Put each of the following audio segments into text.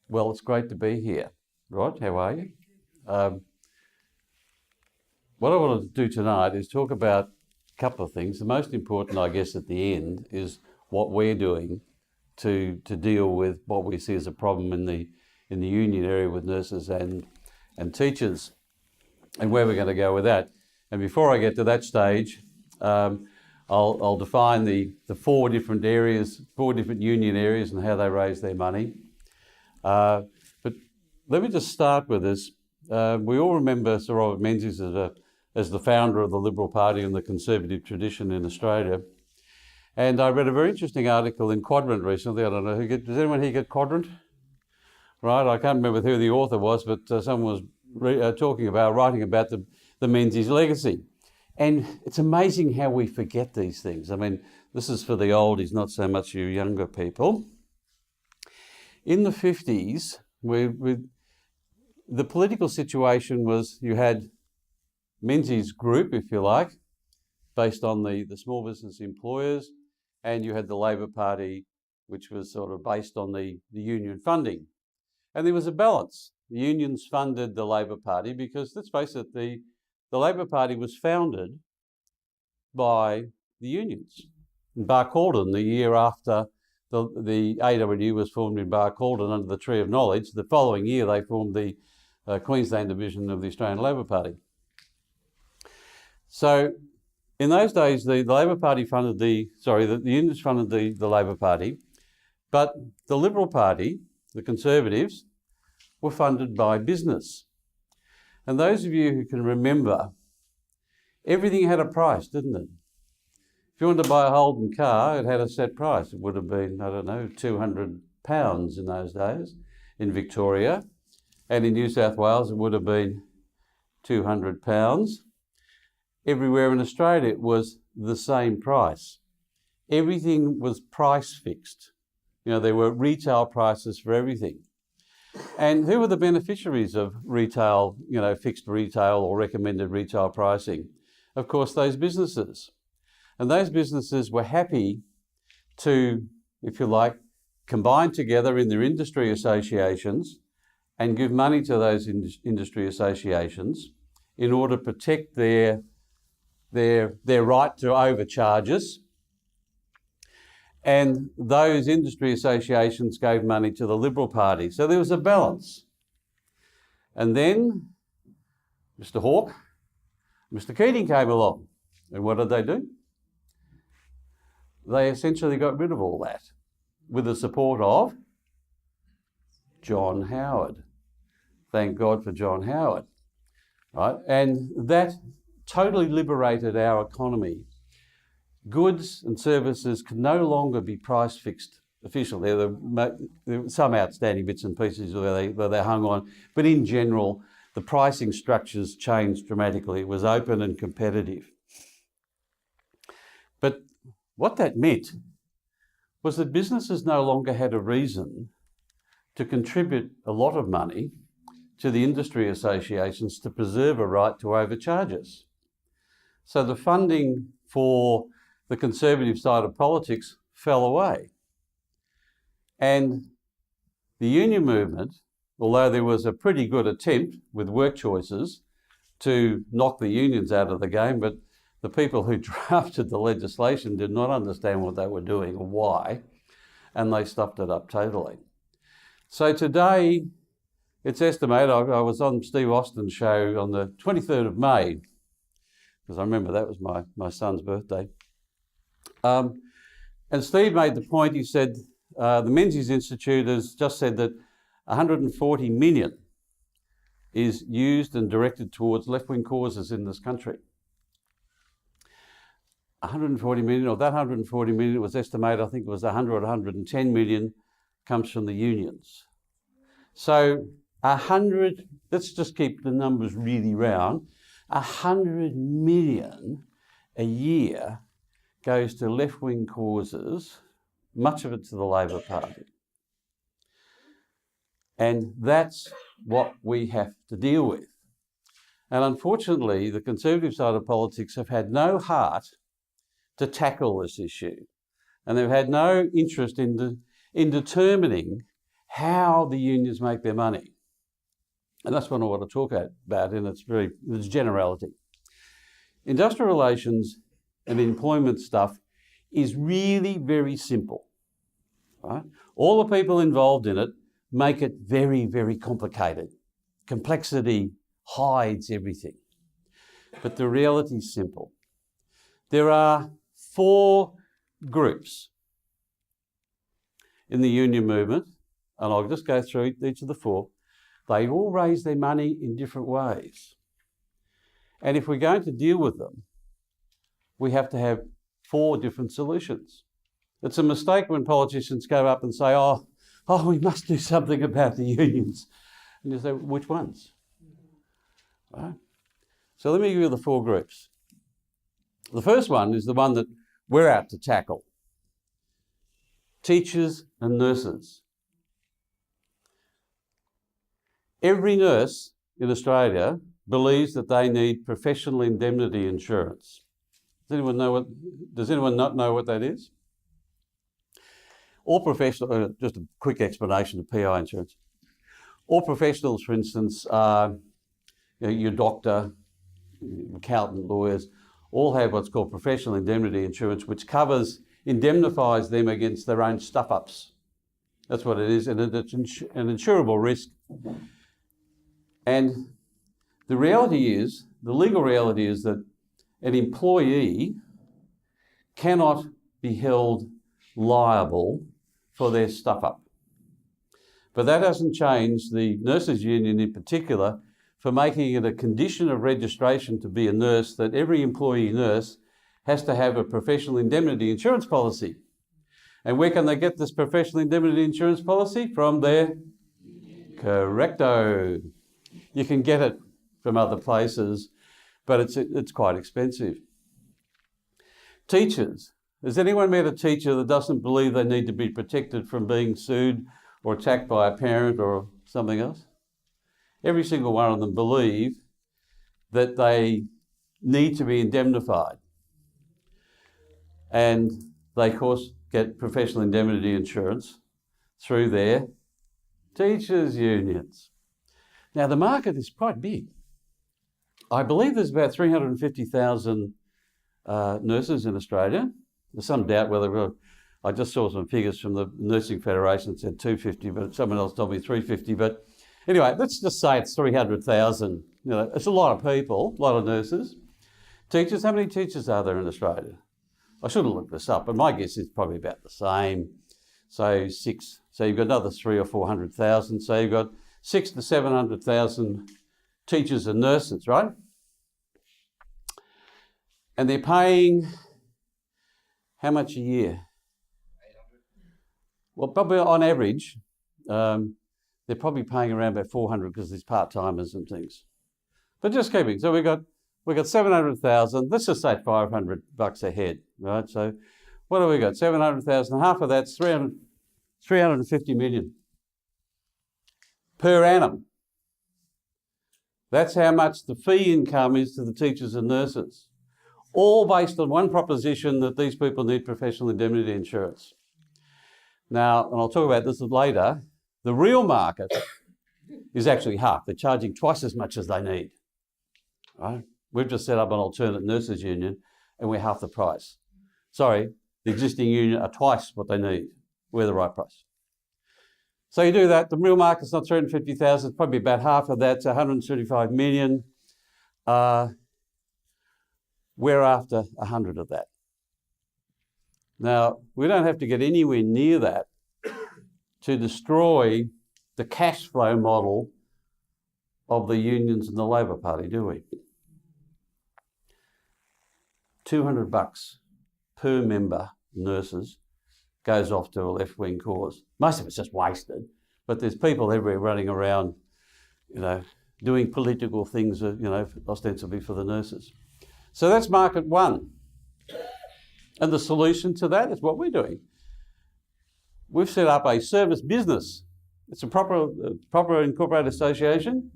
Well, it's great to be here. Rod, how are you? What I want to do tonight is talk about a couple of things. The most important, I guess, at the end is what we're doing to deal with what we see as a problem in the union area with nurses and teachers, and where we're going to go with that. And before I get to that stage, I'll define the four different areas, four different union areas, and how they raise their money. But let me just start with this. We all remember Sir Robert Menzies as the founder of the Liberal Party and the Conservative tradition in Australia. And I read a very interesting article in Quadrant recently. I don't know, does anyone here get Quadrant? Right, I can't remember who the author was, but someone was writing about the Menzies legacy. And it's amazing how we forget these things. I mean, this is for the oldies, not so much you younger people. In the 50s, the political situation was you had Menzies Group, if you like, based on the small business employers, and you had the Labor Party, which was sort of based on the union funding. And there was a balance. The unions funded the Labor Party because, let's face it, the Labor Party was founded by the unions. In Barcaldine, the year after the AWU was formed in Barcaldine under the Tree of Knowledge, the following year they formed the Queensland division of the Australian Labor Party. So in those days, the Labor Party funded the unions funded the Labor Party, but the Liberal Party, the Conservatives, were funded by business. And those of you who can remember, everything had a price, didn't it? If you wanted to buy a Holden car, it had a set price. It would have been, I don't know, £200 in those days in Victoria. And in New South Wales, it would have been £200. Everywhere in Australia, it was the same price. Everything was price fixed. You know, there were retail prices for everything. And who were the beneficiaries of retail, fixed retail or recommended retail pricing? Of course, those businesses. And those businesses were happy to, if you like, combine together in their industry associations and give money to those industry associations in order to protect their right to overcharges. And those industry associations gave money to the Liberal Party. So there was a balance. And then Mr. Hawke, Mr. Keating came along. And what did they do? They essentially got rid of all that with the support of John Howard. Thank God for John Howard. Right? And that totally liberated our economy. Goods and services can no longer be price fixed officially. There were some outstanding bits and pieces where they hung on, but in general, the pricing structures changed dramatically. It was open and competitive. But what that meant was that businesses no longer had a reason to contribute a lot of money to the industry associations to preserve a right to overcharges. So the funding for the Conservative side of politics fell away. And the union movement, although there was a pretty good attempt with work choices to knock the unions out of the game, but the people who drafted the legislation did not understand what they were doing or why, and they stuffed it up totally. So today, it's estimated, I was on Steve Austin's show on the 23rd of May, because I remember that was my son's birthday. And Steve made the point, he said, the Menzies Institute has just said that 140 million is used and directed towards left-wing causes in this country. 140 million, of that 140 million, it was estimated, I think it was 100 or 110 million comes from the unions. So 100, let's just keep the numbers really round, 100 million a year goes to left-wing causes, much of it to the Labor Party. And that's what we have to deal with. And unfortunately, the Conservative side of politics have had no heart to tackle this issue. And they've had no interest in determining how the unions make their money. And that's what I want to talk about, and it's generality. Industrial relations and employment stuff is really very simple. Right? All the people involved in it make it very, very complicated. Complexity hides everything. But the reality is simple. There are 4 groups in the union movement, and I'll just go through each of the 4. They all raise their money in different ways. And if we're going to deal with them, we have to have 4 different solutions. It's a mistake when politicians go up and say, oh, we must do something about the unions. And you say, which ones? Right? So let me give you the 4 groups. The first one is the one that we're out to tackle. Teachers and nurses. Every nurse in Australia believes that they need professional indemnity insurance. Does anyone not know what that is? All professional, just a quick explanation of PI insurance. All professionals, for instance, your doctor, accountant, lawyers, all have what's called professional indemnity insurance, which indemnifies them against their own stuff-ups. That's what it is, and it's an insurable risk. And the legal reality is that an employee cannot be held liable for their stuff-up. But that hasn't changed the nurses' union in particular for making it a condition of registration to be a nurse that every employee nurse has to have a professional indemnity insurance policy. And where can they get this professional indemnity insurance policy? From their correcto. You can get it from other places, but it's quite expensive. Teachers. Has anyone met a teacher that doesn't believe they need to be protected from being sued or attacked by a parent or something else? Every single one of them believe that they need to be indemnified. And they, of course, get professional indemnity insurance through their teachers' unions. Now, the market is quite big. I believe there's about 350,000 nurses in Australia. There's some doubt whether I just saw some figures from the Nursing Federation that said 250, but someone else told me 350. But anyway, let's just say it's 300,000. It's a lot of people, a lot of nurses. Teachers, how many teachers are there in Australia? I should have looked this up, but my guess is probably about the same. So 6. So you've got another 300,000 or 400,000. So you've got 600,000 to 700,000 teachers and nurses, right? And they're paying how much a year? 800. Well, probably on average, they're probably paying around about 400 because there's part-timers and things. But just keeping, so we've got 700,000. Let's just say $500 a head, right? So what have we got? 700,000. Half of that's 350 million per annum. That's how much the fee income is to the teachers and nurses. All based on one proposition that these people need professional indemnity insurance. Now, and I'll talk about this later, the real market is actually half. They're charging twice as much as they need. Right? We've just set up an alternate nurses union and we're half the price. Sorry, the existing union are twice what they need. We're the right price. So you do that, the real market's not 350,000, it's probably about half of that, so 135 million. We're after 100 of that. Now, we don't have to get anywhere near that to destroy the cash flow model of the unions and the Labor Party, do we? $200 per member, nurses, goes off to a left-wing cause. Most of it's just wasted, but there's people everywhere running around, doing political things, ostensibly for the nurses. So that's market one. And the solution to that is what we're doing. We've set up a service business. It's a proper incorporated association.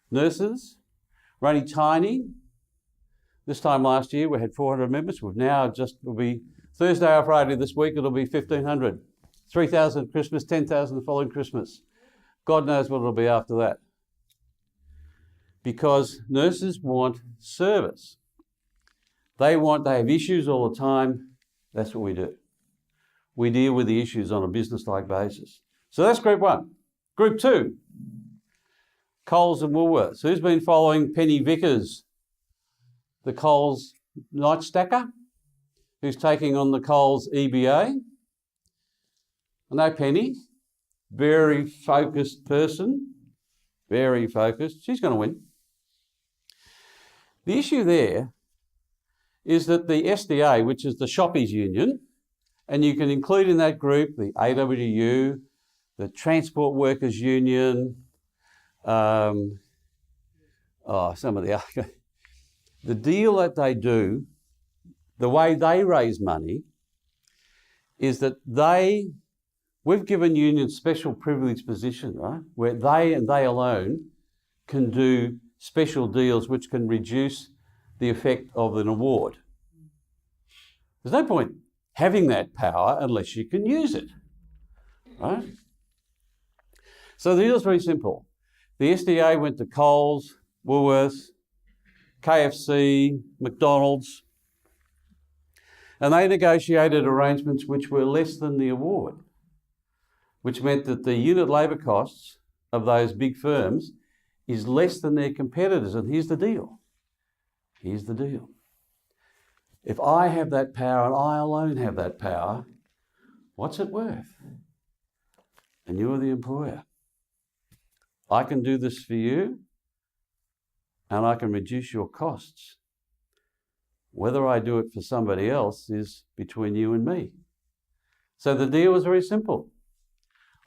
Nurses, we're only tiny. This time last year we had 400 members. We've now it'll be Thursday or Friday this week, it'll be 1,500. 3,000 at Christmas, 10,000 the following Christmas. God knows what it'll be after that. Because nurses want service. They have issues all the time. That's what we do. We deal with the issues on a business-like basis. So that's group one. Group two, Coles and Woolworths. Who's been following Penny Vickers, the Coles night stacker, who's taking on the Coles EBA? I know Penny, very focused person, very focused. She's going to win. The issue there is that the SDA, which is the shoppies union, and you can include in that group the AWU, the Transport Workers Union, some of the other. The deal that they do, the way they raise money, is that we've given unions special privileged position, right? Where they and they alone can do special deals which can reduce the effect of an award. There's no point having that power unless you can use it, right? So the deal's very simple. The SDA went to Coles, Woolworths, KFC, McDonald's, and they negotiated arrangements which were less than the award, which meant that the unit labour costs of those big firms is less than their competitors. And here's the deal. Here's the deal. If I have that power and I alone have that power, what's it worth? And you're the employer. I can do this for you and I can reduce your costs. Whether I do it for somebody else is between you and me. So the deal was very simple.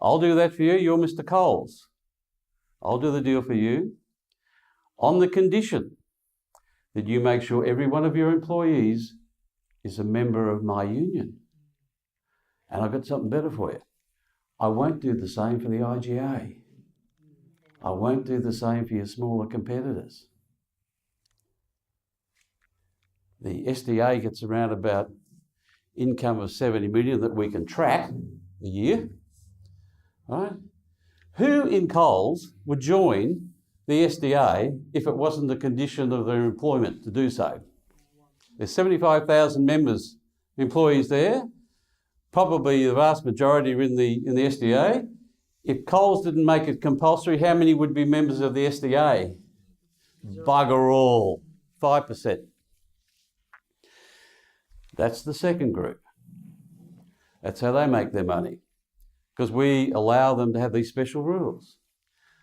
I'll do that for you, you're Mr. Coles. I'll do the deal for you on the condition that you make sure every one of your employees is a member of my union. And I've got something better for you. I won't do the same for the IGA. I won't do the same for your smaller competitors. The SDA gets around about income of 70 million that we can track a year, right? Who in Coles would join the SDA if it wasn't the condition of their employment to do so? There's 75,000 members, employees there. Probably the vast majority are in the SDA. If Coles didn't make it compulsory, how many would be members of the SDA? Bugger all, 5%. That's the second group. That's how they make their money, because we allow them to have these special rules.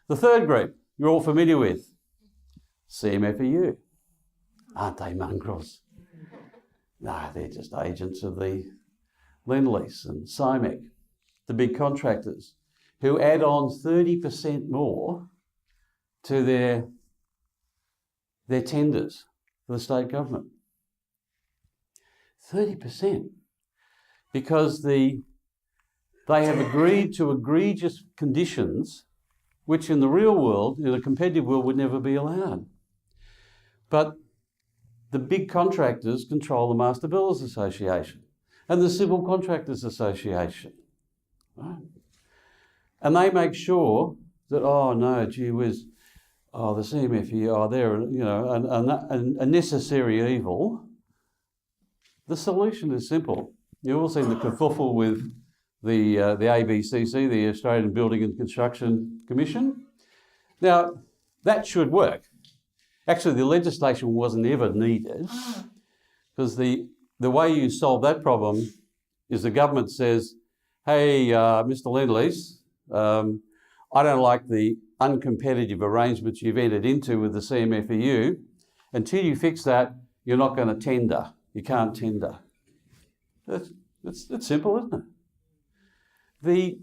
The third group, you're all familiar with, CMFEU. Aren't they mongrels? No, they're just agents of the Lend-Lease and CIMEC, the big contractors, who add on 30% more to their tenders for the state government. 30%. Because they have agreed to egregious conditions which in the real world, in a competitive world, would never be allowed. But the big contractors control the Master Builders Association and the Civil Contractors Association, right? And they make sure that, oh no, gee whiz, oh the CMFE, oh they're a necessary evil. The solution is simple. You've all seen the kerfuffle with the ABCC, the Australian Building and Construction Commission. Now, that should work. Actually, the legislation wasn't ever needed, because the way you solve that problem is the government says, hey, Mr. Lend-Lease, I don't like the uncompetitive arrangements you've entered into with the CMFEU. Until you fix that, you're not going to tender. You can't tender. That's simple, isn't it? The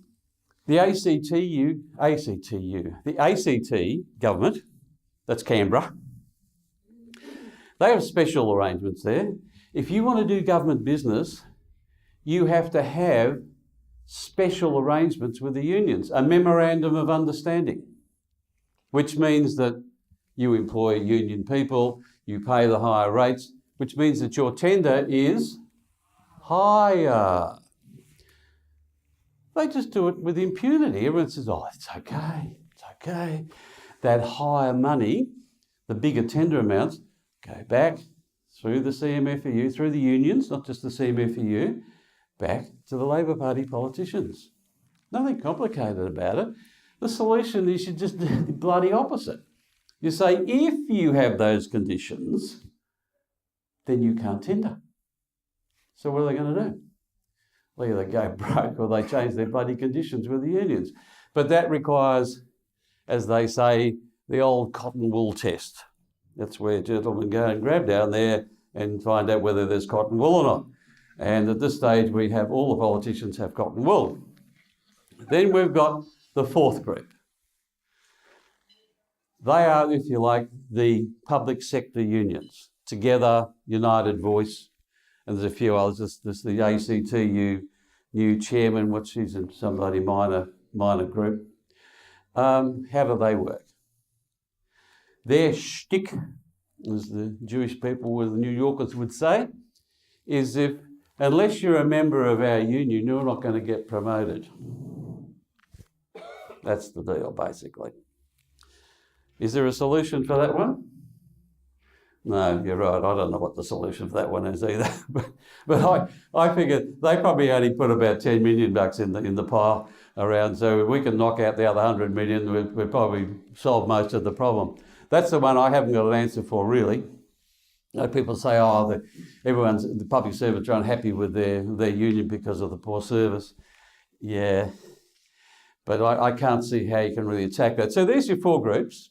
ACT government, that's Canberra, they have special arrangements there. If you want to do government business, you have to have special arrangements with the unions, a memorandum of understanding, which means that you employ union people, you pay the higher rates, which means that your tender is higher. They just do it with impunity. Everyone says, oh, it's okay, it's okay. That higher money, the bigger tender amounts, go back through the CMFEU, through the unions, not just the CMFEU, back to the Labor Party politicians. Nothing complicated about it. The solution is you just do the bloody opposite. You say, if you have those conditions, then you can't tender. So what are they going to do? Well, either go broke or they change their bloody conditions with the unions. But that requires, as they say, the old cotton wool test. That's where gentlemen go and grab down there and find out whether there's cotton wool or not. And at this stage, we have all the politicians have cotton wool. Then we've got the fourth group. They are, if you like, the public sector unions. Together, United Voice, and there's a few others. There's the ACTU new chairman, which she's in some bloody minor group. How do they work? Their shtick, as the Jewish people with the New Yorkers would say, is if, unless you're a member of our union, you're not going to get promoted. That's the deal, basically. Is there a solution for that one? No, you're right. I don't know what the solution for that one is either. but I figure they probably only put about 10 million bucks in the pile around. So if we can knock out the other 100 million, we've probably solved most of the problem. That's the one I haven't got an answer for, really. You know, people say, oh, the public servants are unhappy with their union because of the poor service. Yeah, but I can't see how you can really attack that. So there's your four groups.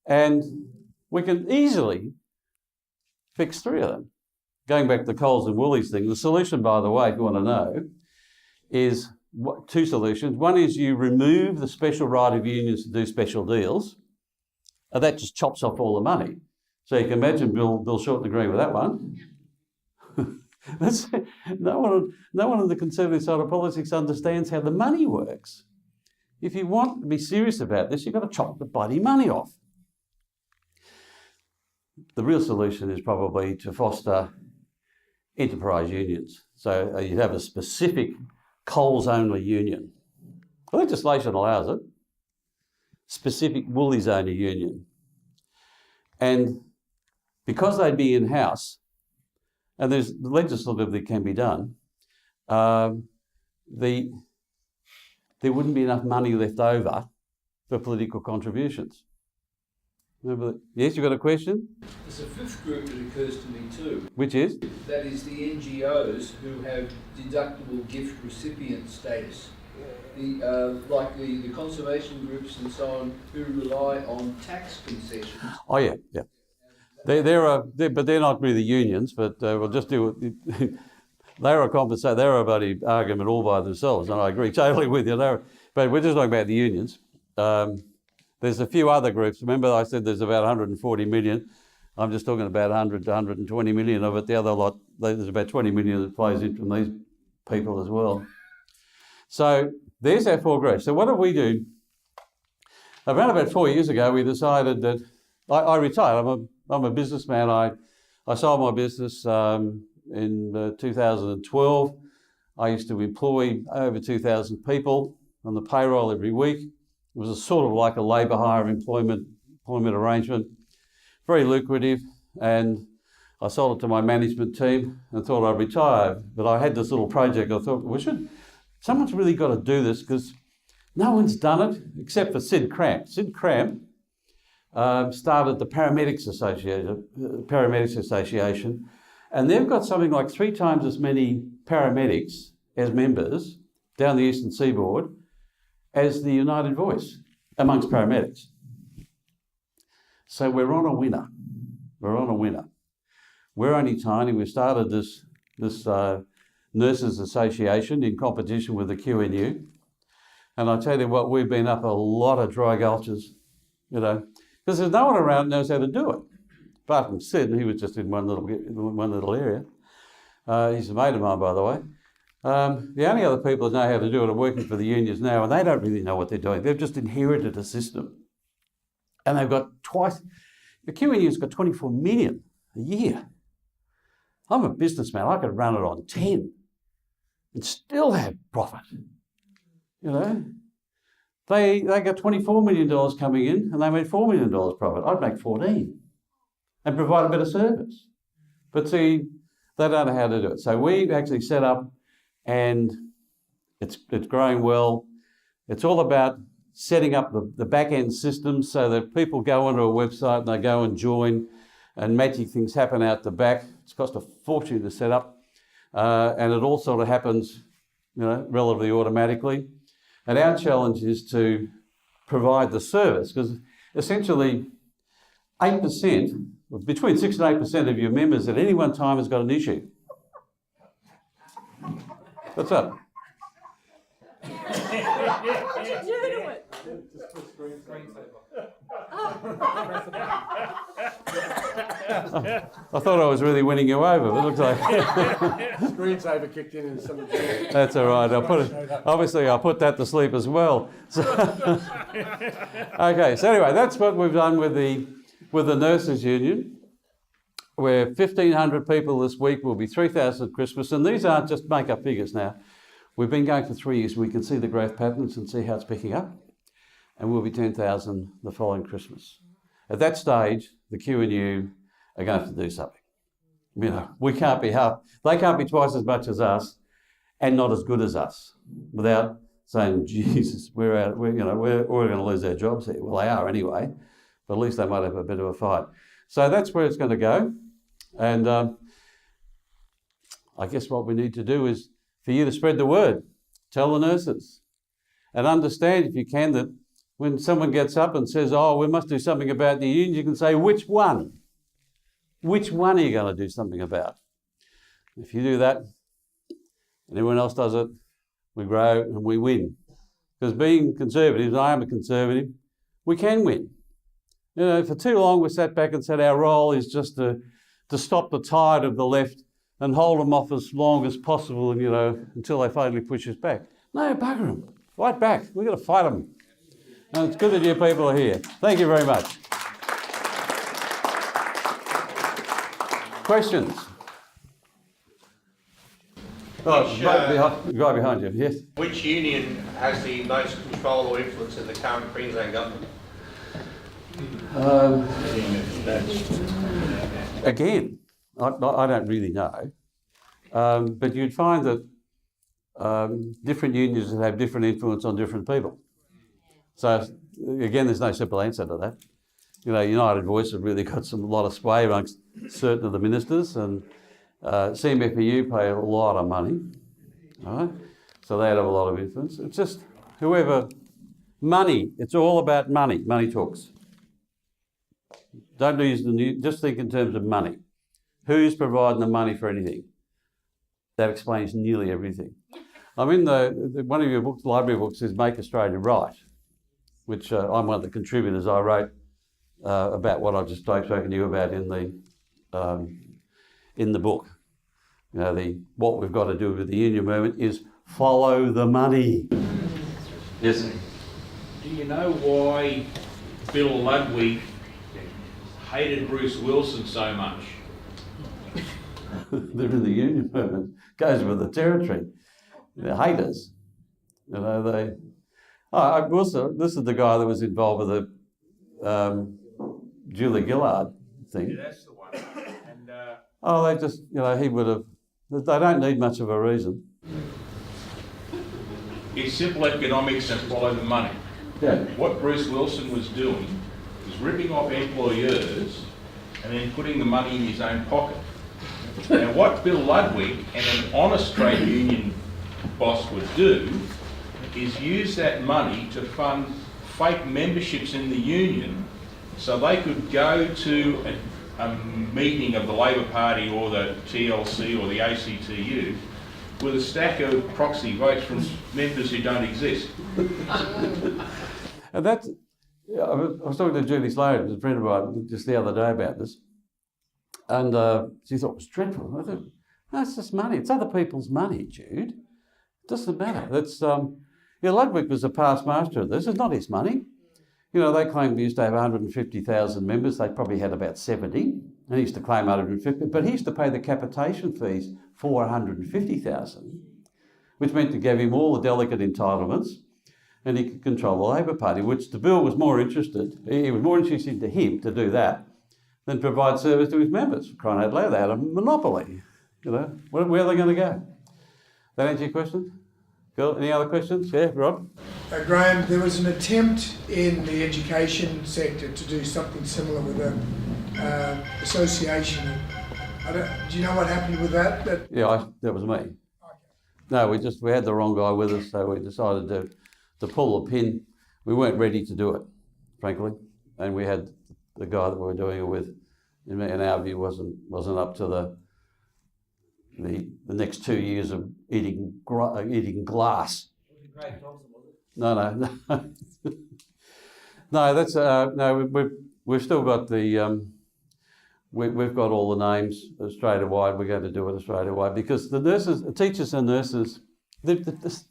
And we can easily fix three of them. Going back to the Coles and Woolies thing, the solution, by the way, if you want to know, is two solutions. One is you remove the special right of unions to do special deals, and that just chops off all the money. So you can imagine Bill Shorten agreeing with that one. No one on the Conservative side of politics understands how the money works. If you want to be serious about this, you've got to chop the bloody money off. The real solution is probably to foster enterprise unions. So you'd have a specific Coles-only union. The legislation allows it. Specific Woolies-only union. And because they'd be in-house, and there's legislatively can be done, there wouldn't be enough money left over for political contributions. Remember that? Yes, you've got a question? There's a fifth group that occurs to me too. Which is? That is the NGOs who have deductible gift recipient status. Like the conservation groups and so on who rely on tax concessions. Oh yeah. But they're not really unions, but we'll just do it. They're a bloody argument all by themselves, and I agree totally with you. But we're just talking about the unions. There's a few other groups. Remember I said there's about 140 million. I'm just talking about 100 to 120 million of it. The other lot, there's about 20 million that flows in from these people as well. So there's our four groups. So what did we do? Around about 4 years ago, we decided that I retired. I'm a businessman. I sold my business in 2012. I used to employ over 2,000 people on the payroll every week. It was a sort of like a labour hire employment arrangement, very lucrative, and I sold it to my management team and thought I'd retire. But I had this little project. I thought, someone's really got to do this because no one's done it except for Sid Cramp. Sid Cramp started the Paramedics Association, and they've got something like 3 times as many paramedics as members down the eastern seaboard as the United Voice amongst paramedics. So we're on a winner. We're only tiny. We started this Nurses Association in competition with the QNU. And I tell you what, we've been up a lot of dry gulches, because there's no one around that knows how to do it. Apart from Sid, and he was just in one little area. He's a mate of mine, by the way. The only other people that know how to do it are working for the unions now, and they don't really know what they're doing. They've just inherited a system. And they've got the QNU's got 24 million a year. I'm a businessman, I could run it on 10. and still have profit. You know, they got $24 million coming in and they made $4 million profit. I'd make 14 and provide a better service. But see, they don't know how to do it. So we've actually set up, and it's growing well. It's all about setting up the back-end systems so that people go onto a website and they go and join, and magic things happen out the back. It's cost a fortune to set up, and it all sort of happens, you know, relatively automatically. And our challenge is to provide the service, because essentially 8%, between 6 and 8% of your members at any one time has got an issue. What's up? What did you do to it? I thought I was really winning you over, but it looks like Screensaver kicked in and some. that's all right. I'll put that to sleep as well. So okay, so anyway, that's what we've done with the Nurses Union. We're 1,500 people this week. We'll be 3,000 at Christmas, and these aren't just make-up figures now. We've been going for 3 years. We can see the growth patterns and see how it's picking up, and we'll be 10,000 the following Christmas. At that stage, the Q&U are going to have to do something. You know, we can't be half. They can't be twice as much as us, and not as good as us, without saying, "Jesus, we're going to lose our jobs here." Well, they are anyway, but at least they might have a bit of a fight. So that's where it's going to go, and I guess what we need to do is for you to spread the word, tell the nurses, and understand, if you can, that when someone gets up and says, "Oh, we must do something about the union," you can say, "Which one? Which one are you going to do something about?" If you do that, and everyone else does it, we grow and we win. Because being conservatives, and I am a conservative, we can win. You know, for too long we sat back and said our role is just to stop the tide of the left and hold them off as long as possible, you know, until they finally push us back. No, bugger them. Fight back. We've got to fight them. And it's good that you people are here. Thank you very much. Questions? Guy behind you, yes? Which union has the most control or influence in the current Queensland government? Again, I don't really know, but you'd find that different unions have different influence on different people. So again, there's no simple answer to that. You know, United Voice have really got a lot of sway amongst certain of the ministers, and CMFPU pay a lot of money, all right? So they have a lot of influence. It's just money. It's all about money. Money talks. Don't use just think in terms of money. Who's providing the money for anything? That explains nearly everything. I mean, one of your books, library books, is Make Australia Right, which I'm one of the contributors. I wrote about what I've just spoken to you about in the book. You know, what we've got to do with the union movement is follow the money. Yes. Do you know why Bill Ludwig hated Bruce Wilson so much? They're in the union movement. Goes with the territory. They're haters. You know, Wilson, this is the guy that was involved with the Julia Gillard thing. Yeah, that's the one. And they just, you know, he would have. They don't need much of a reason. it's simple economics and follow the money. Yeah. What Bruce Wilson was doing was ripping off employers and then putting the money in his own pocket. Now what Bill Ludwig and an honest trade union boss would do is use that money to fund fake memberships in the union so they could go to a meeting of the Labor Party or the TLC or the ACTU with a stack of proxy votes from members who don't exist. And that's, I was talking to Julie Sloan, a friend of mine, just the other day about this, and she thought it was dreadful. I thought, no, it's just money. It's other people's money, Jude. It doesn't matter. That's, Ludwig was a past master of this. It's not his money. You know, they claimed he used to have 150,000 members. They probably had about 70. And he used to claim 150, but he used to pay the capitation fees for 150,000. which meant to give him all the delicate entitlements, and he could control the Labor Party, which the bill was more interested. It was more interesting to him to do that than provide service to his members. Crying out loud, they had a monopoly. You know, where are they going to go? That answer your question? Cool. Any other questions? Yeah, Rod? Graeme, there was an attempt in the education sector to do something similar with an association. Do you know what happened with that? Yeah, that was me. No, we had the wrong guy with us, so we decided to pull the pin. We weren't ready to do it, frankly, and we had the guy that we were doing it with, in our view, wasn't up to the next 2 years of eating glass. No. No, that's no. We've still got the. We've got all the names Australia-wide. We're going to do it Australia-wide because the nurses, the teachers and nurses, they're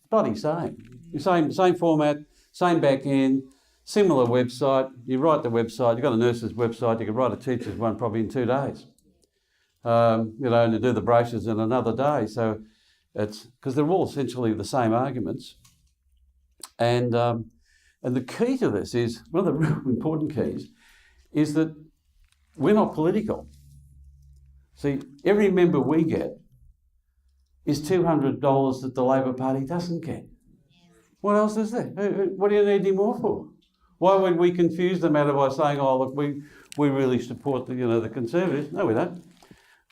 bloody same. Same format, same back end, similar website. You write the website. You've got a nurse's website. You can write a teacher's one probably in 2 days. And to do the brochures in another day. So it's because they're all essentially the same arguments. And the key to this is, one of the real important keys, is that we're not political. See, every member we get is $200 that the Labor Party doesn't get. What else is there? What do you need any more for? Why would we confuse the matter by saying, oh, look, we really support the Conservatives? No, we don't.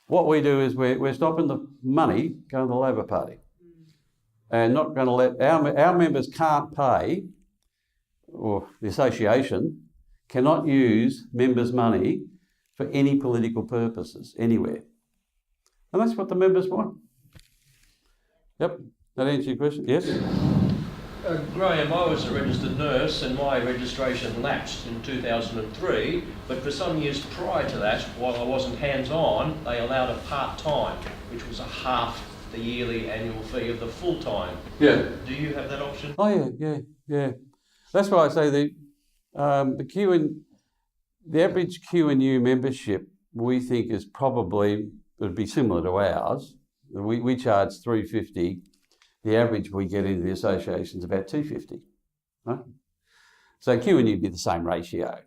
What we do is we're stopping the money going to the Labor Party. And not going to let our members can't pay, or the association cannot use members' money for any political purposes anywhere. And that's what the members want. Yep, that answers your question? Yes? Graeme, I was a registered nurse and my registration lapsed in 2003, but for some years prior to that, while I wasn't hands-on, they allowed a part-time, which was a half the yearly annual fee of the full-time. Yeah. Do you have that option? Oh yeah. That's why I say the average Q&U membership we think is probably would be similar to ours. We charge $350. The average we get into the association is about $250. Right? So Q&U would be the same ratio,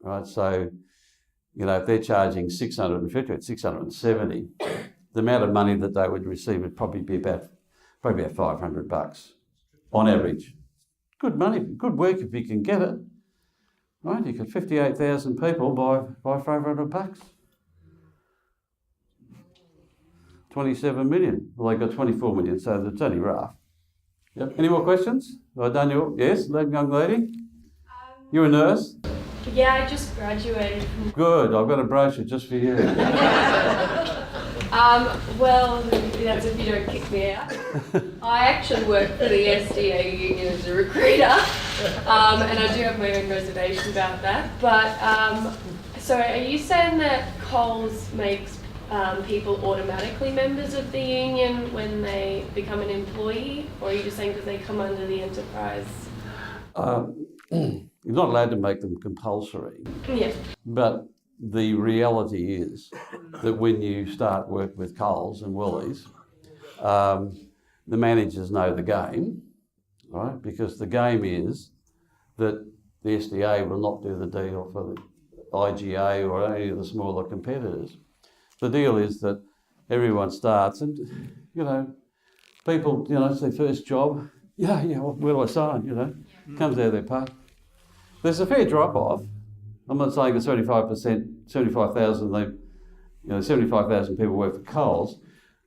right? So if they're charging $650 at $670, the amount of money that they would receive would probably be about $500 on average. Good money, good work if you can get it. Right, you get 58,000 people by $500. 27 million. Well, they got 24 million, so it's only rough. Yep. Any more questions? Daniel, yes, young lady. You're a nurse? Yeah, I just graduated from... Good, I've got a brochure just for you. Well, that's if you don't kick me out. I actually work for the SDA union as a recruiter, and I do have my own reservation about that. But, so are you saying that Coles makes people automatically members of the union when they become an employee, or are you just saying because they come under the enterprise? You're not allowed to make them compulsory. Yeah. But the reality is that when you start work with Coles and Woolies, the managers know the game, right? Because the game is that the SDA will not do the deal for the IGA or any of the smaller competitors. The deal is that everyone starts and, people, it's their first job. Yeah, well, where do I sign, Comes out of their pay. There's a fair drop-off. I'm not saying that 75,000 people work for Coles.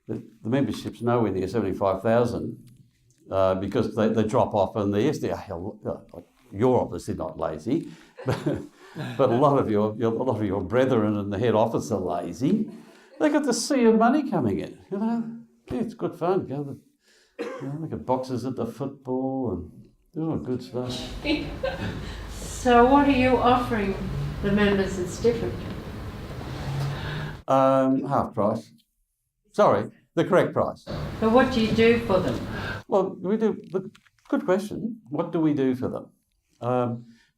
The membership's nowhere near 75,000 because they drop off and the SDA. You're obviously not lazy, but a lot of your brethren in the head office are lazy. They got the sea of money coming in. Yeah, it's good fun. Look at boxes at the football and good stuff. So what are you offering the members that's different? Half price. Sorry, the correct price. So what do you do for them? Well, we do. Good question. What do we do for them?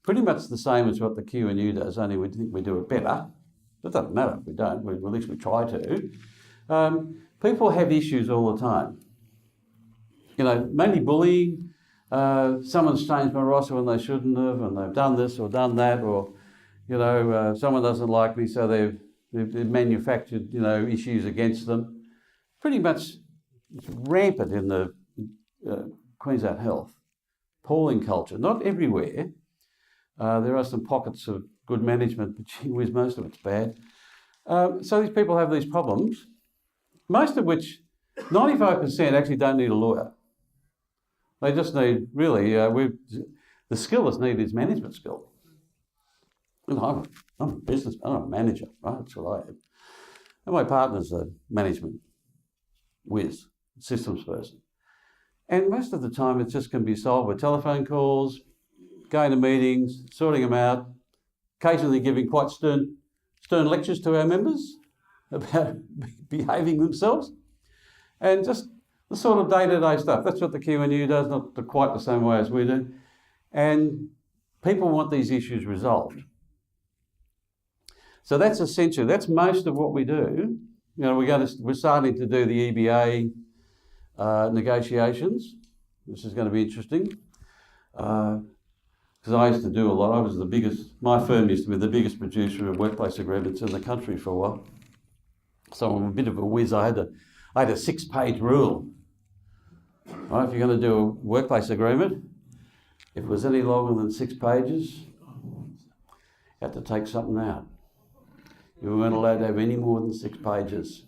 Pretty much the same as what the Q&U does, only we think we do it better. It doesn't matter if we don't. At least we try to. People have issues all the time. you know, mainly bullying. Someone's changed my roster when they shouldn't have, and they've done this or done that, or, you know, someone doesn't like me, so they've manufactured, you know, issues against them. Pretty much rampant in the Queensland Health. Appalling culture. Not everywhere. There are some pockets of good management, but gee whiz, most of it's bad. So these people have these problems, most of which, 95% actually don't need a lawyer. They just need, really, the skill that's needed is management skill. And I'm a businessman, I'm a manager, right? That's what I am. And my partner's a management whiz, systems person. And most of the time it just can be solved with telephone calls, going to meetings, sorting them out, occasionally giving quite stern lectures to our members about behaving themselves, and just the sort of day-to-day stuff. That's what the QNU does, not quite the same way as we do. And people want these issues resolved. So that's essential. That's most of what we do. You know, we're starting to do the EBA negotiations, which is going to be interesting. Because I used to do a lot. I was my firm used to be the biggest producer of workplace agreements in the country for a while. So I'm a bit of a whiz. I had a 6-page rule. Right, if you're going to do a workplace agreement, if it was any longer than 6 pages, you had to take something out. You weren't allowed to have any more than 6 pages.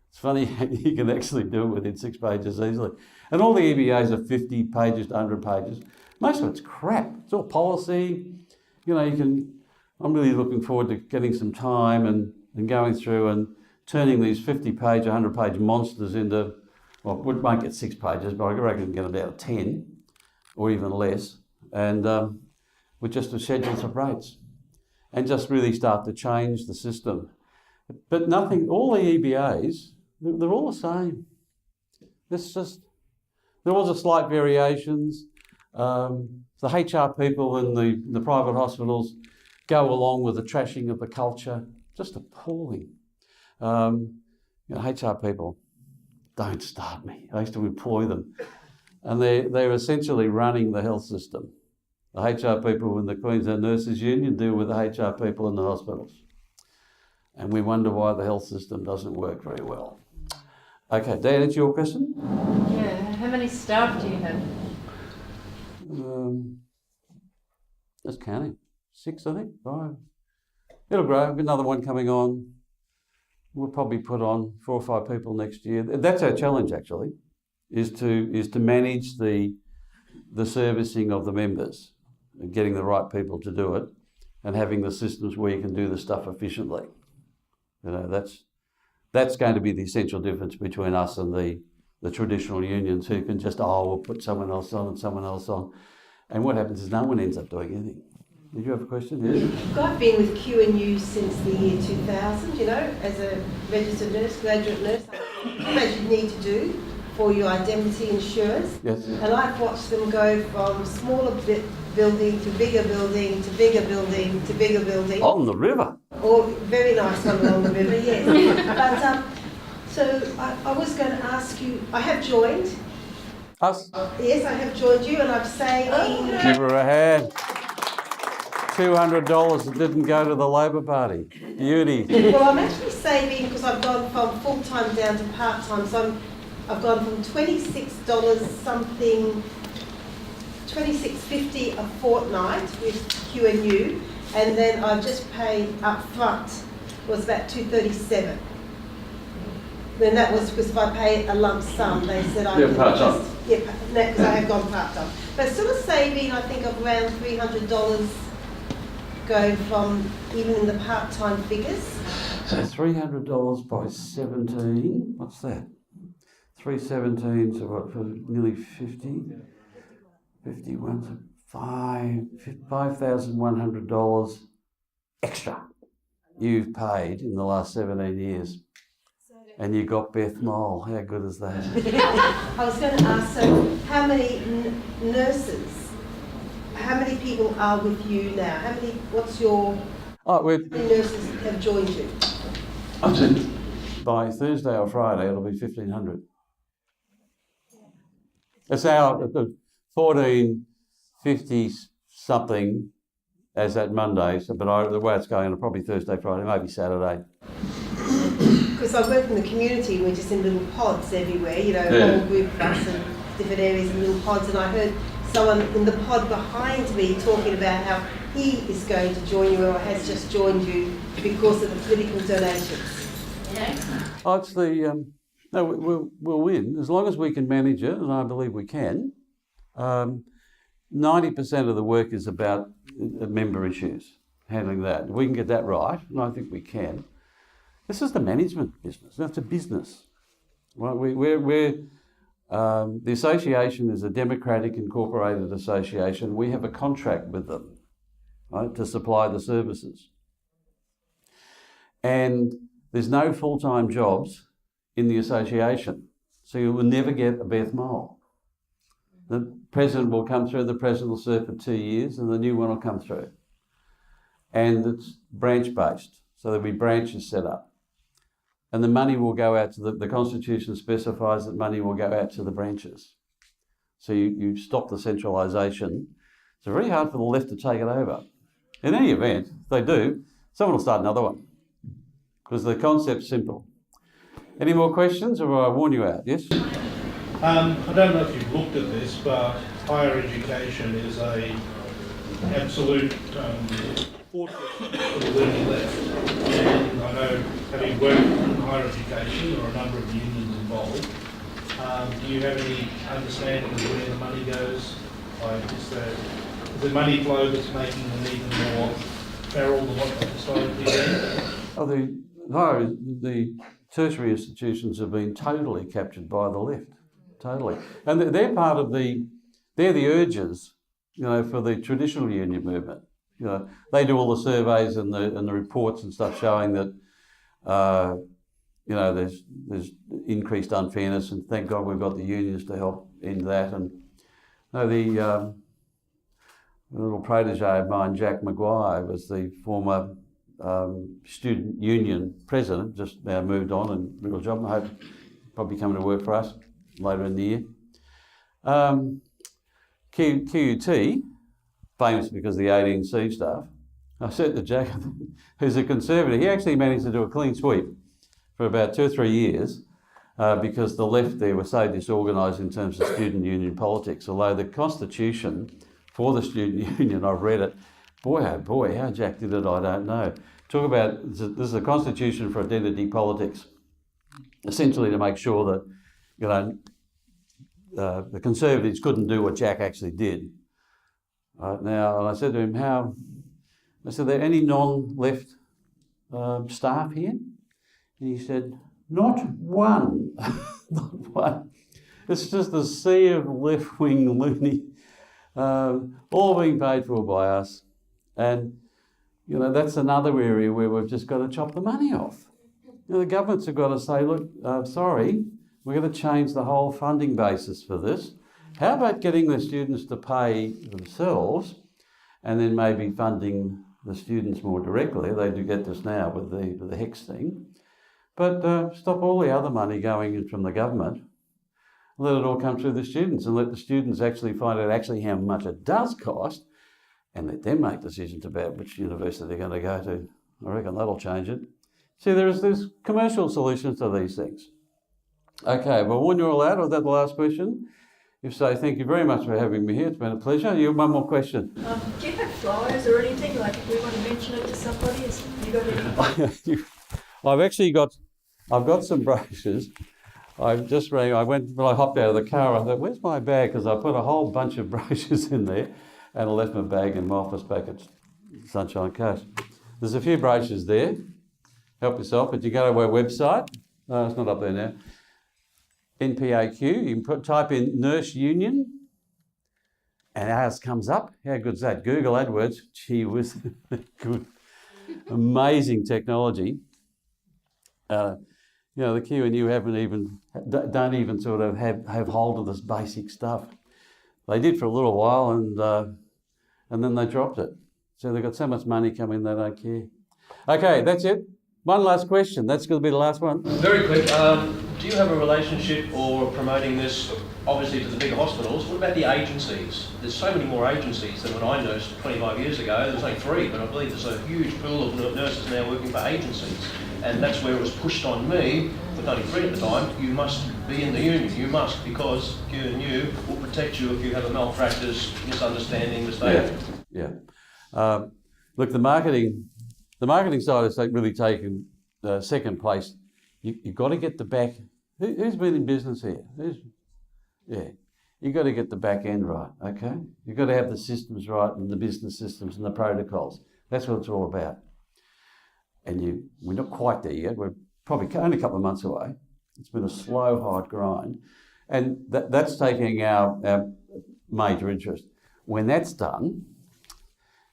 It's funny, you can actually do it within 6 pages easily. And all the EBAs are 50 pages to 100 pages. Most of it's crap. It's all policy. You know, I'm really looking forward to getting some time and going through and turning these 50-page, 100-page monsters into, well, we might get 6 pages, but I reckon we can get them down to 10 or even less, and with just the schedules of rates, and just really start to change the system. But all the EBAs, they're all the same. There was a slight variations. The HR people in the private hospitals go along with the trashing of the culture. Just appalling. You know, HR people, don't start me. I used to employ them. And they're essentially running the health system. The HR people in the Queensland Nurses Union deal with the HR people in the hospitals. And we wonder why the health system doesn't work very well. Okay, Dan, it's your question? Yeah, how many staff do you have? Just counting. 6, I think, 5. It'll grow. Another one coming on. We'll probably put on 4 or 5 people next year. That's our challenge, actually, is to manage the servicing of the members, and getting the right people to do it, and having the systems where you can do the stuff efficiently. You know, that's going to be the essential difference between us and the traditional unions, who can just, we'll put someone else on and someone else on. And what happens is no one ends up doing anything. Did you have a question? Yes? I've been with QNU since the year 2000, you know, as a registered nurse, graduate nurse, as you need to do for your indemnity insurance. Yes. And I've watched them go from smaller building to bigger building to bigger building to bigger building. On the river. Or very nice one along the river, yes. But so I was going to ask you, I have joined. Us? Yes, I have joined you, and I've saved. Give her a hand. $200 that didn't go to the Labor Party. Beauty. Well, I'm actually saving because I've gone from full-time down to part-time. So I've gone from $26 something, $26.50 a fortnight with QNU, and then I just paid up front was about $237. Then that was because if I pay a lump sum, they said I could part-time. Yeah, because I have gone part-time. But still a saving, I think, of around $300 going from even in the part-time figures. So $300 by 17, what's that? 317, so what, for nearly 50? 51, so $5,100 extra you've paid in the last 17 years. And you got Beth Mole. How good is that? I was going to ask, so how many nurses, how many people are with you now? What's your, how many nurses have joined you? By Thursday or Friday, it'll be 1,500. It's our 14.50 something as at Monday, so, but the way it's going, it'll probably Thursday, Friday, maybe Saturday. Because I work in the community, we're just in little pods everywhere, you know, Yeah. whole group of us and different areas and little pods, and I heard someone in the pod behind me talking about how he is going to join you or has just joined you because of the political donations. Oh, it's the, no, we'll win, as long as we can manage it, and I believe we can. 90% of the work is about member issues, handling that. If we can get that right, and I think we can. This is the management business. That's a business, right? The association is a democratic incorporated association. We have a contract with them, right, to supply the services. And there's no full-time jobs in the association, so you will never get a Beth Mole. The president will come through, the president will serve for 2 years, and the new one will come through. And it's branch-based, so there'll be branches set up. And the money will go out to the Constitution specifies that money will go out to the branches. So you stop the centralisation. It's very hard for the left to take it over. In any event, if they do, someone will start another one, because the concept's simple. Any more questions, or will I warn you out? Yes? I don't know if you've looked at this, but higher education is a absolute fortress for the learning left. And I know, having worked in higher education, there are a number of unions involved. Do you have any understanding of where the money goes? Like, is the money flow that's making them even more feral than what they've historically been? Oh, the tertiary institutions have been totally captured by the left, totally. And they're part of they're the urges, you know, for the traditional union movement. You know, they do all the surveys and the reports and stuff showing that, you know, there's increased unfairness, and thank God we've got the unions to help end that. And the little protege of mine, Jack Maguire, was the former student union president, just now moved on and real job. I hope probably coming to work for us later in the year. QUT, famous because of the 18C stuff. I said to Jack, who's a conservative, he actually managed to do a clean sweep for about 2 or 3 years because the left there were so disorganised in terms of student union politics. Although the constitution for the student union, I've read it, boy oh boy, how Jack did it, I don't know. Talk about, this is a constitution for identity politics, essentially to make sure that, you know, the Conservatives couldn't do what Jack actually did. Now, and I said to him, I said, are there any non-left staff here? And he said, not one, not one. It's just a sea of left-wing loony, all being paid for by us. And, you know, that's another area where we've just got to chop the money off. You know, the governments have got to say, look, sorry, we're going to change the whole funding basis for this. How about getting the students to pay themselves and then maybe funding the students more directly? They do get this now with the HEX thing. But stop all the other money going in from the government. Let it all come through the students and let the students actually find out actually how much it does cost and let them make decisions about which university they're going to go to. I reckon that'll change it. See, there's commercial solutions to these things. Okay, well, when you're all out, was that the last question? If so, thank you very much for having me here. It's been a pleasure. You have one more question. Do you have flyers or anything? Like if we want to mention it to somebody, have you got any? I've got some brochures. I hopped out of the car. I thought, where's my bag? Because I put a whole bunch of brochures in there and I left my bag in my office back at Sunshine Coast. There's a few brochures there. Help yourself. But you go to our website. No, it's not up there now. NPAQ, you can type in nurse union and ours comes up. How good's that? Google AdWords, gee whiz, good, amazing technology. You know, the QNU don't even sort of have hold of this basic stuff. They did for a little while and then they dropped it. So they've got so much money coming they don't care. Okay, that's it. One last question. That's going to be the last one. Very quick, do you have a relationship or promoting this, obviously, to the bigger hospitals? What about the agencies? There's so many more agencies than when I nursed 25 years ago. There was only 3, but I believe there's a huge pool of nurses now working for agencies. And that's where it was pushed on me, with only 3 at the time, you must be in the union. You must, because Q&U will protect you if you have a malpractice, misunderstanding, mistake. Yeah. Look, the marketing side has really taken second place. You've got to get the back. Who's been in business here? You've got to get the back end right, okay? You've got to have the systems right and the business systems and the protocols. That's what it's all about. And we're not quite there yet. We're probably only a couple of months away. It's been a slow, hard grind. And that's taking our major interest. When that's done,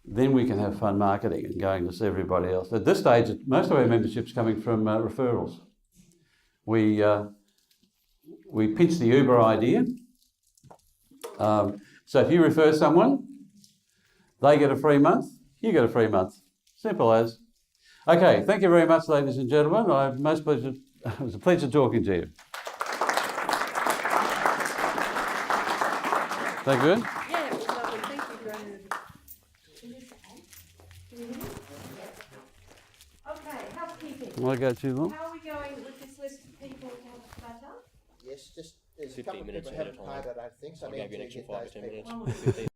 then we can have fun marketing and going to see everybody else. At this stage, most of our membership's coming from referrals. We pinched the Uber idea. So if you refer someone, they get a free month, you get a free month. Simple as. Okay, thank you very much, ladies and gentlemen. It was a pleasure talking to you. Thank you. Yeah, it was lovely. Thank you, Graeme. Okay, housekeeping. Will I go too long? How are we going with this list of people to have a flat up? Yes, just there's a 15 couple of minutes people at a haven't paid, I don't think, so I I'll need give you to an extra get 5 or those 10 people. minutes. 15.